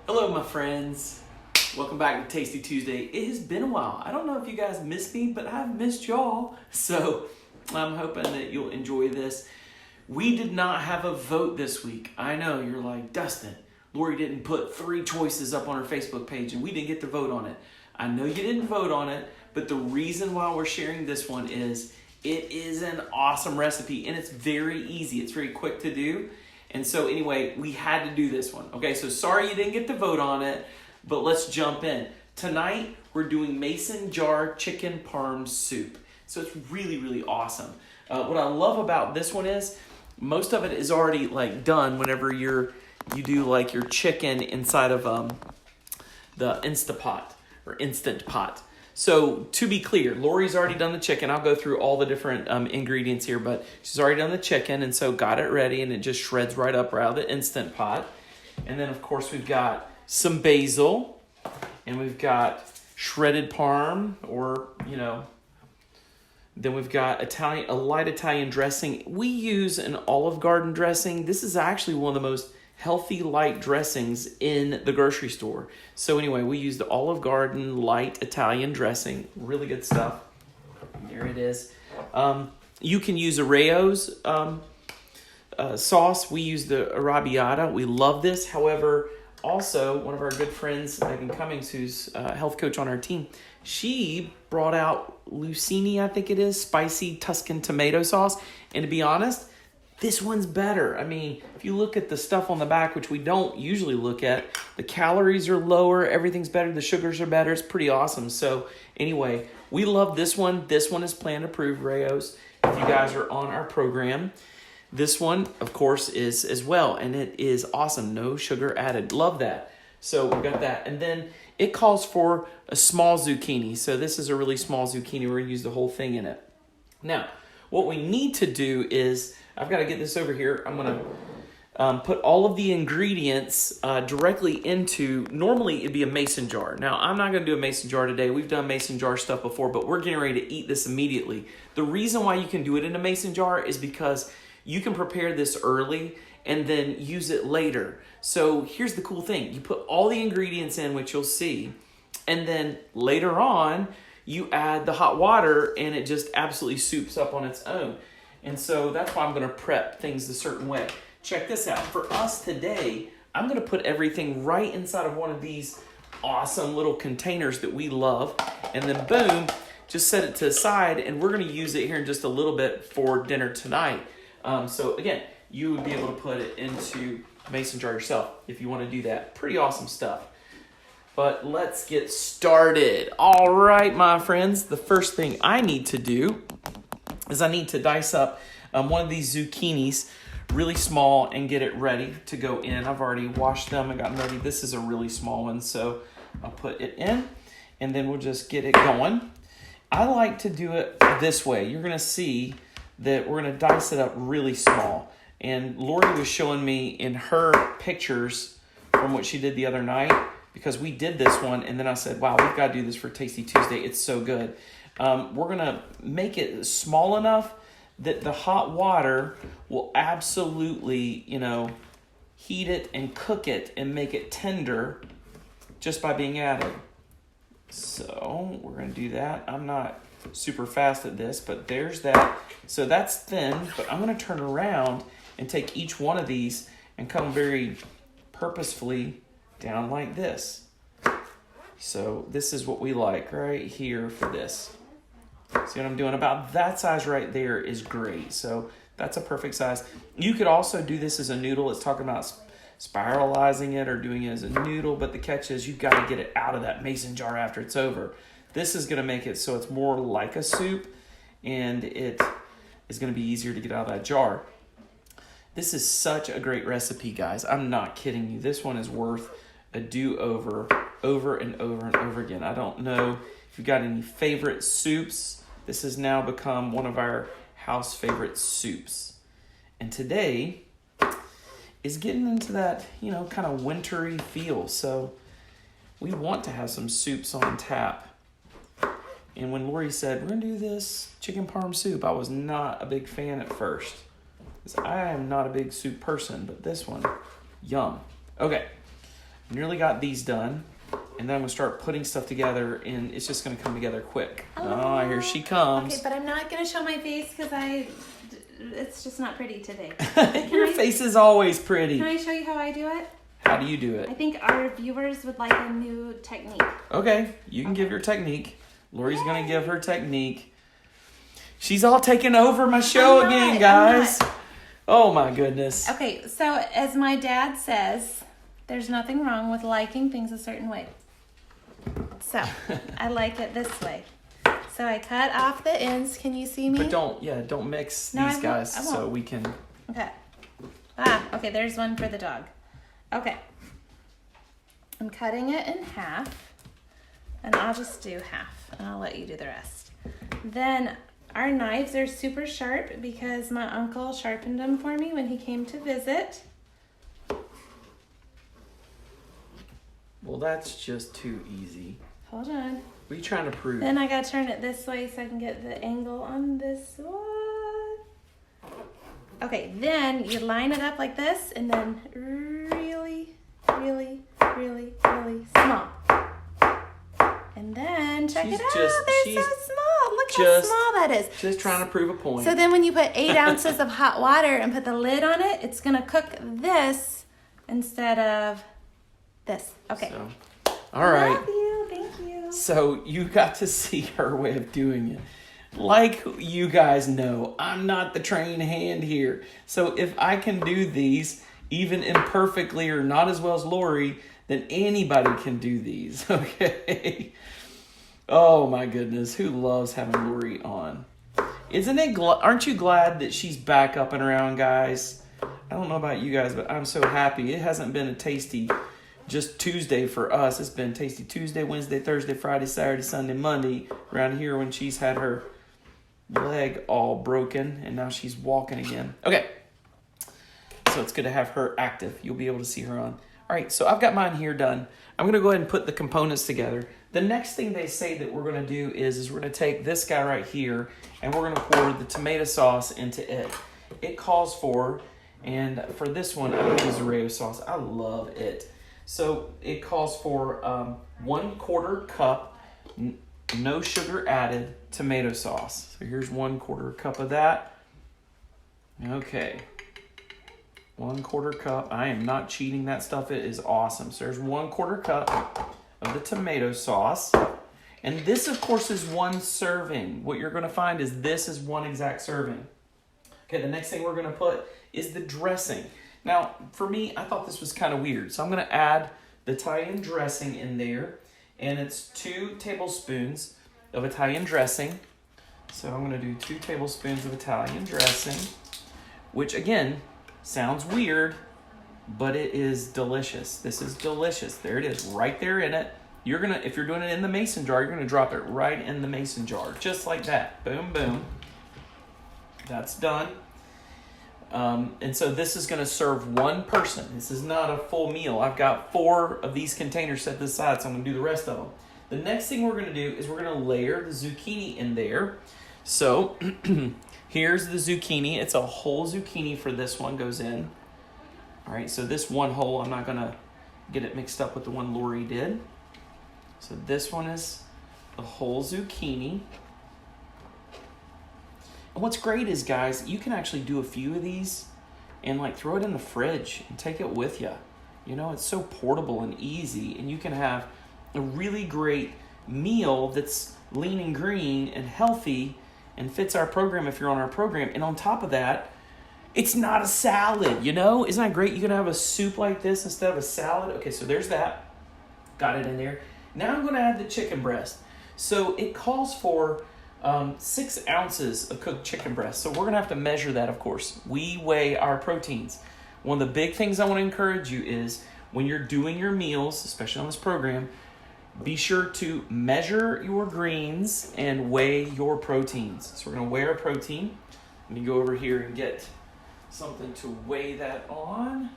Hello, my friends. Welcome back to Tasty Tuesday. It has been a while. I don't know if you guys missed me, but I've missed y'all. So I'm hoping that you'll enjoy this. We did not have a vote this week. I know you're like, Dustin, Lori didn't put 3 choices up on her Facebook page and we didn't get to vote on it. I know you didn't vote on it, but the reason why we're sharing this one is it is an awesome recipe and it's very easy. It's very quick to do. And so anyway, we had to do this one. Okay, so sorry you didn't get to vote on it, but let's jump in. Tonight, we're doing Mason Jar Chicken Parm Soup. So it's really, really awesome. What I love about this one is most of it is already like done whenever you do like your chicken inside of the Instapot or Instant Pot. So to be clear, Lori's already done the chicken. I'll go through all the different ingredients here, but she's already done the chicken and so got it ready and it just shreds right up out of the Instant Pot. And then of course we've got some basil and we've got shredded parm or, then we've got a light Italian dressing. We use an Olive Garden dressing. This is actually one of the most healthy light dressings in the grocery store. So anyway, we use the Olive Garden light Italian dressing. Really good stuff. There it is. You can use Oreo's sauce. We use the arrabbiata. We love this. However, also one of our good friends, Megan Cummings, who's a health coach on our team, she brought out Lucini, I think it is, spicy Tuscan tomato sauce. And to be honest, this one's better. I mean, if you look at the stuff on the back, which we don't usually look at, the calories are lower, everything's better, the sugars are better. It's pretty awesome. So anyway, we love this one. This one is Plan Approved, Rayo's, if you guys are on our program. This one, of course, is as well, and it is awesome. No sugar added. Love that. So we got that. And then it calls for a small zucchini. So this is a really small zucchini. We're going to use the whole thing in it. Now, what we need to do is, I've got to get this over here. I'm going to put all of the ingredients directly into, normally it'd be a mason jar. Now, I'm not going to do a mason jar today. We've done mason jar stuff before, but we're getting ready to eat this immediately. The reason why you can do it in a mason jar is because you can prepare this early and then use it later. So here's the cool thing. You put all the ingredients in, which you'll see, and then later on, you add the hot water and it just absolutely soups up on its own. And so that's why I'm going to prep things a certain way. Check this out. For us today, I'm going to put everything right inside of one of these awesome little containers that we love. And then boom, just set it to the side and we're going to use it here in just a little bit for dinner tonight. So again, you would be able to put it into a mason jar yourself if you want to do that. Pretty awesome stuff. But let's get started. All right, my friends, the first thing I need to do is I need to dice up one of these zucchinis really small and get it ready to go in. I've already washed them and gotten ready. This is a really small one, so I'll put it in and then we'll just get it going. I like to do it this way. You're gonna see that we're gonna dice it up really small. And Lori was showing me in her pictures from what she did the other night, because we did this one and then I said, wow, we've got to do this for Tasty Tuesday. It's so good. We're going to make it small enough that the hot water will absolutely, heat it and cook it and make it tender just by being added. So we're going to do that. I'm not super fast at this, but there's that. So that's thin, but I'm going to turn around and take each one of these and come very purposefully down like this. So this is what we like right here for this. See what I'm doing? About that size right there is great. So that's a perfect size. You could also do this as a noodle. It's talking about spiralizing it or doing it as a noodle, but the catch is you've got to get it out of that mason jar after it's over. This is going to make it so it's more like a soup and it is going to be easier to get out of that jar. This is such a great recipe, guys. I'm not kidding you. This one is worth a do-over, over and over and over again. I don't know if you've got any favorite soups. This has now become one of our house favorite soups. And today is getting into that, kind of wintry feel. So we want to have some soups on tap. And when Lori said, we're going to do this chicken parm soup, I was not a big fan at first. I am not a big soup person, but this one, yum. Okay, Nearly got these done. And then I'm going to start putting stuff together, and it's just going to come together quick. Oh, here she comes. Okay, but I'm not going to show my face because it's just not pretty today. Your face is always pretty. Can I show you how I do it? How do you do it? I think our viewers would like a new technique. Okay, you can give your technique. Lori's going to give her technique. She's all taking over my show again, guys. Oh, my goodness. Okay, so as my dad says, there's nothing wrong with liking things a certain way. So, I like it this way. So I cut off the ends. Can you see me? But don't mix these guys so we can... Okay. Okay, there's one for the dog. Okay. I'm cutting it in half. And I'll just do half. And I'll let you do the rest. Then, our knives are super sharp because my uncle sharpened them for me when he came to visit. Well, that's just too easy. Hold on. What are you trying to prove? Then I gotta turn it this way so I can get the angle on this one. Okay, then you line it up like this and then really, really, really, really small. And then check it out. They're so small. Look how small that is. Just trying to prove a point. So then when you put 8 ounces of hot water and put the lid on it, it's gonna cook this instead of this. Okay. So, all right. Love you. Thank you. So you got to see her way of doing it. Like you guys know, I'm not the trained hand here. So if I can do these, even imperfectly or not as well as Lori, then anybody can do these, okay? Oh my goodness, who loves having Lori on? Aren't you glad that she's back up and around, guys? I don't know about you guys, but I'm so happy. It hasn't been a tasty just Tuesday for us. It's been tasty Tuesday, Wednesday, Thursday, Friday, Saturday, Sunday, Monday around here when she's had her leg all broken and now she's walking again. Okay, so it's good to have her active. You'll be able to see her on. All right, so I've got mine here done. I'm going to go ahead and put the components together. The next thing they say that we're going to do is we're going to take this guy right here and we're going to pour the tomato sauce into it. It calls for, and for this one, I'm going to use Oreo sauce. I love it. So it calls for 1/4 cup, no sugar added, tomato sauce. So here's 1/4 cup of that. Okay. 1/4 cup. I am not cheating. That stuff it is awesome. So there's 1/4 cup of the tomato sauce. And this, of course, is one serving. What you're going to find is this is one exact serving. Okay, the next thing we're going to put is the dressing. Now, for me, I thought this was kind of weird. So I'm going to add the Italian dressing in there. And it's 2 tablespoons of Italian dressing. So I'm going to do 2 tablespoons of Italian dressing, which, again, sounds weird, but it is delicious. This is delicious. There it is, right there in it. You're gonna, if you're doing it in the mason jar, you're gonna drop it right in the mason jar, just like that. Boom, boom. That's done. And so this is gonna serve one person. This is not a full meal. I've got 4 of these containers set aside, so I'm gonna do the rest of them. The next thing we're gonna do is we're gonna layer the zucchini in there. So here's the zucchini. It's a whole zucchini for this one goes in. All right, so this one whole, I'm not gonna get it mixed up with the one Lori did. So this one is a whole zucchini. And what's great is, guys, you can actually do a few of these and like throw it in the fridge and take it with you. You know, it's so portable and easy, and you can have a really great meal that's lean and green and healthy and fits our program if you're on our program. And on top of that, it's not a salad, you know? Isn't that great? You can have a soup like this instead of a salad. Okay, so there's that. Got it in there. Now I'm going to add the chicken breast. So it calls for 6 ounces of cooked chicken breast. So we're going to have to measure that, of course. We weigh our proteins. One of the big things I want to encourage you is when you're doing your meals, especially on this program, be sure to measure your greens and weigh your proteins. So we're going to weigh our protein. Let me go over here and get something to weigh that on.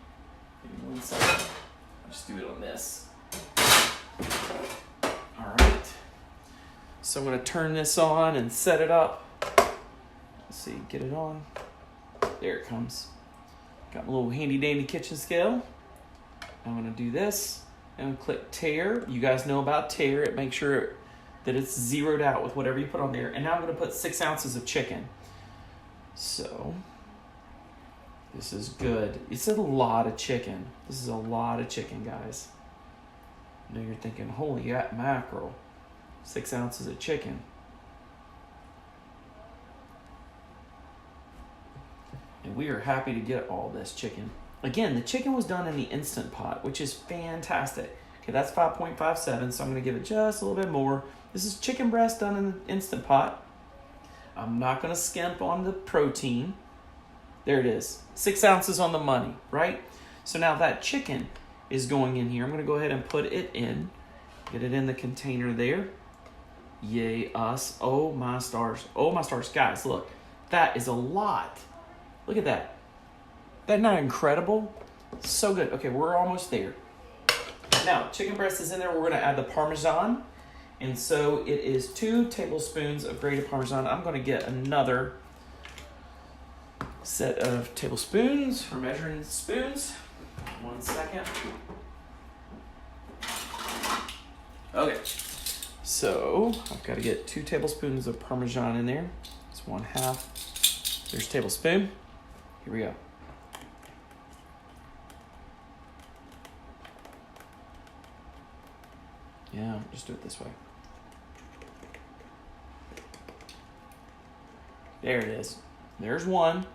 Give me 1 second. I'll just do it on this. All right. So I'm going to turn this on and set it up. Let's see, get it on. There it comes. Got my little handy dandy kitchen scale. I'm going to do this. and click tear. You guys know about tear. It makes sure that it's zeroed out with whatever you put on there. And now I'm going to put 6 ounces of chicken. So this is good. It's a lot of chicken. This is a lot of chicken, guys. I know you're thinking, holy mackerel, 6 ounces of chicken. And we are happy to get all this chicken. Again, the chicken was done in the Instant Pot, which is fantastic. Okay, that's 5.57, so I'm going to give it just a little bit more. This is chicken breast done in the Instant Pot. I'm not going to skimp on the protein. There it is. 6 ounces on the money, right? So now that chicken is going in here. I'm going to go ahead and put it in. Get it in the container there. Yay, us. Oh, my stars. Oh, my stars. Guys, look. That is a lot. Look at that. Isn't that incredible? So good. Okay, we're almost there. Now, chicken breast is in there. We're going to add the Parmesan. And so it is 2 tablespoons of grated Parmesan. I'm going to get another set of tablespoons or measuring spoons. 1 second. Okay. So I've got to get 2 tablespoons of Parmesan in there. It's 1/2. There's a tablespoon. Here we go. Yeah, just do it this way. There it is. There's 1.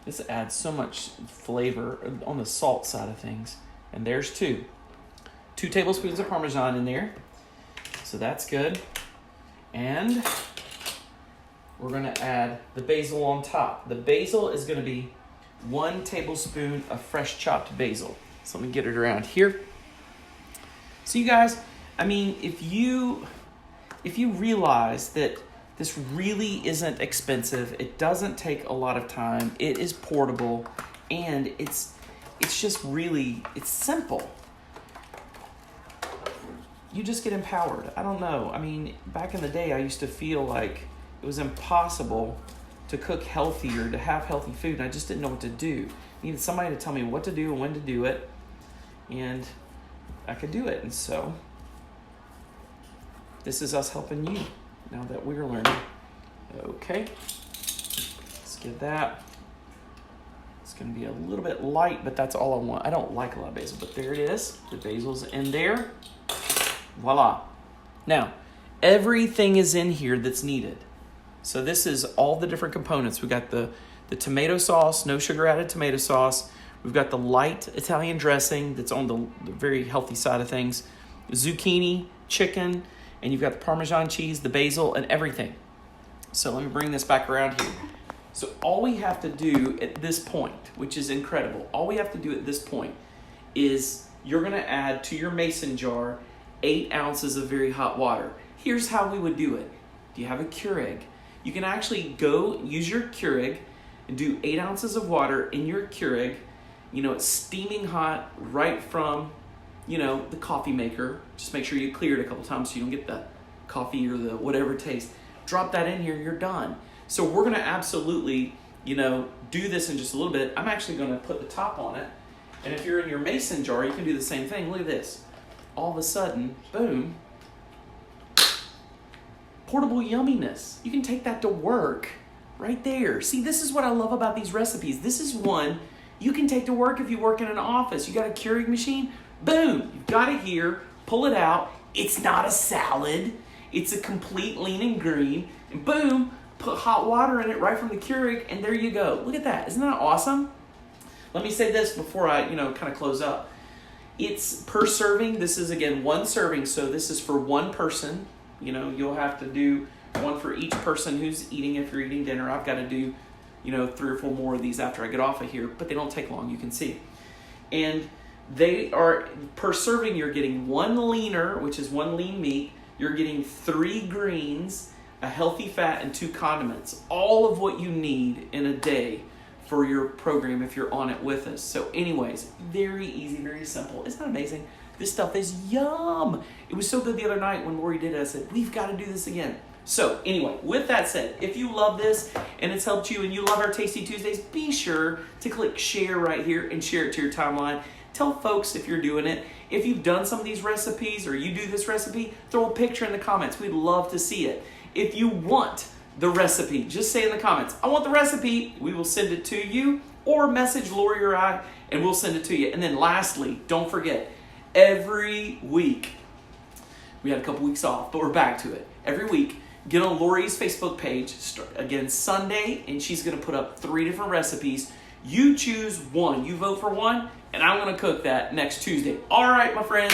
This adds so much flavor on the salt side of things. And there's 2. 2 tablespoons of Parmesan in there. So that's good. And we're going to add the basil on top. The basil is going to be 1 tablespoon of fresh chopped basil. So let me get it around here. So you guys, I mean, if you realize that this really isn't expensive, it doesn't take a lot of time, it is portable, and it's just really, it's simple. You just get empowered. I don't know. I mean, back in the day, I used to feel like it was impossible to cook healthy or to have healthy food, and I just didn't know what to do. I needed somebody to tell me what to do and when to do it, and I could do it. And so this is us helping you now that we're learning. Okay, let's get that. It's going to be a little bit light, but that's all I want. I don't like a lot of basil, but there it is. The basil's in there. Voila. Now, everything is in here that's needed. So this is all the different components. We got the tomato sauce, no sugar added tomato sauce. We've got the light Italian dressing that's on the very healthy side of things. Zucchini, chicken, and you've got the Parmesan cheese, the basil, and everything. So let me bring this back around here. So all we have to do at this point, which is incredible, all we have to do at this point is you're going to add to your mason jar 8 ounces of very hot water. Here's how we would do it. Do you have a Keurig? You can actually go use your Keurig and do 8 ounces of water in your Keurig. You know, it's steaming hot right from, you know, the coffee maker. Just make sure you clear it a couple times so you don't get the coffee or the whatever taste. Drop that in here, you're done. So we're going to absolutely, you know, do this in just a little bit. I'm actually going to put the top on it. And if you're in your mason jar, you can do the same thing. Look at this. All of a sudden, boom, portable yumminess. You can take that to work right there. See, this is what I love about these recipes. This is one you can take to work if you work in an office. You got a Keurig machine? Boom, you've got it here. Pull it out. It's not a salad. It's a complete lean and green. And boom, put hot water in it right from the Keurig, and there you go. Look at that. Isn't that awesome? Let me say this before I, kind of close up. It's per serving. This is, again, 1 serving, so this is for 1 person. You'll have to do 1 for each person who's eating if you're eating dinner. I've got to do, 3 or 4 more of these after I get off of here, but they don't take long, you can see. And they are, per serving, you're getting 1 leaner, which is 1 lean meat. You're getting 3 greens, a healthy fat, and 2 condiments. All of what you need in a day for your program if you're on it with us. So anyways, very easy, very simple. Isn't that amazing? This stuff is yum. It was so good the other night when Lori did it. I said, we've got to do this again. So anyway, with that said, if you love this and it's helped you and you love our Tasty Tuesdays, be sure to click share right here and share it to your timeline. Tell folks if you're doing it. If you've done some of these recipes or you do this recipe, throw a picture in the comments. We'd love to see it. If you want the recipe, just say in the comments, I want the recipe. We will send it to you, or message Lori or I and we'll send it to you. And then lastly, don't forget, every week, we had a couple weeks off, but we're back to it. Every week, get on Lori's Facebook page, again Sunday, and she's going to put up 3 different recipes. You choose one. You vote for one, and I'm going to cook that next Tuesday. All right, my friends.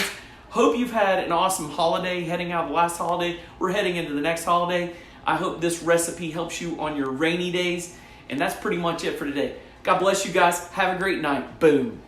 Hope you've had an awesome holiday heading out of the last holiday. We're heading into the next holiday. I hope this recipe helps you on your rainy days. And that's pretty much it for today. God bless you guys. Have a great night. Boom.